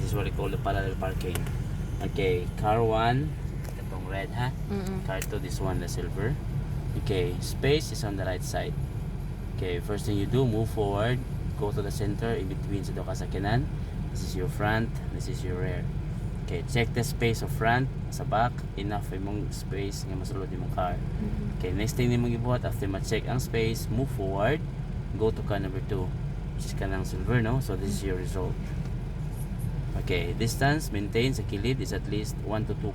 is what we call the parallel parking. Okay, car 1, itong red ha. Car 2, this one, the silver. Okay, space is on the right side. Okay, first thing you do, move forward, go to the center, in between sa duha ka sakyanan. This is your front, this is your rear. Okay, check the space of front, sa back, enough imong space nga masulod imong car. Okay, next thing nimong ibuhat, after ma-check ang space, move forward, go to car number 2, which is kanang silver, no? So this is your result. Okay, distance maintained sa kilid is at least 1 to 2%.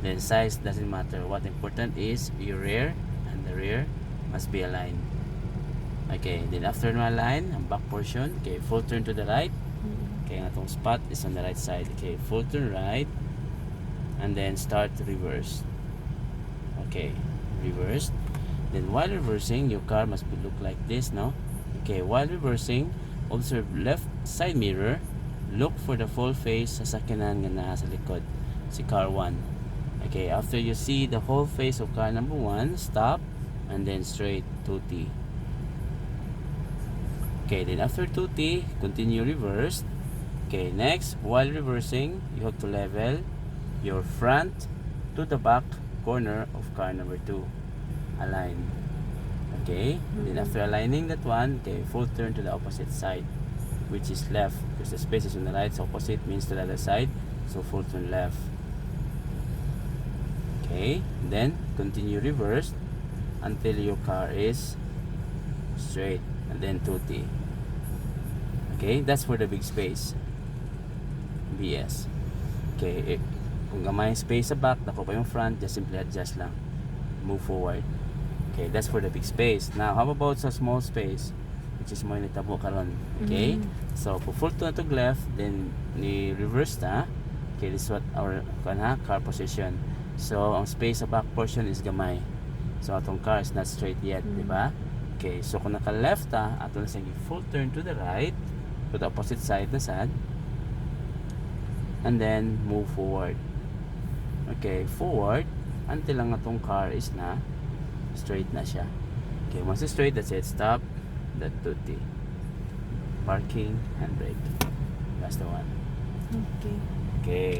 Then size doesn't matter. What important is your rear and the rear must be aligned. Okay, then after na align, ang back portion, okay, full turn to the right. Okay, ang atong spot is on the right side. Okay, full turn right and then start reverse. Okay, reverse. Then while reversing, your car must be look like this, no? Okay, while reversing, observe left side mirror. Look for the full face sa sakyanan nga naa sa likod, si car 1. Okay, after you see the whole face of car number 1, stop and then straight 2T. Okay, then after 2T, continue reverse. Okay, next, while reversing, you have to level your front to the back corner of car number 2. Align. Okay, then after aligning that one, okay, full turn to the opposite side, which is left, because the space is on the right, so opposite means to the other side, so full turn left. Okay, then continue reverse until your car is straight, and then 2T. Okay, that's for the big space, BS. Okay, kung gamay space sa back, dako pa yung front, just simply adjust lang, move forward. Okay, that's for the big space. Now, how about sa small space, which is mo nitabo karon? Okay, so kung full to left, then ni reverse ta. Okay, this is what our car position. So ang space sa back portion is gamay, so atong car is not straight yet, di ba? Okay, so kung naka left ta, ato na sige full turn to the right, to the opposite side na sad, and then move forward. Okay, forward until ang atong car is na straight na siya. Okay, once it's straight, that's it. Stop. That 2T. Parking and brake. That's the one. Okay. Okay.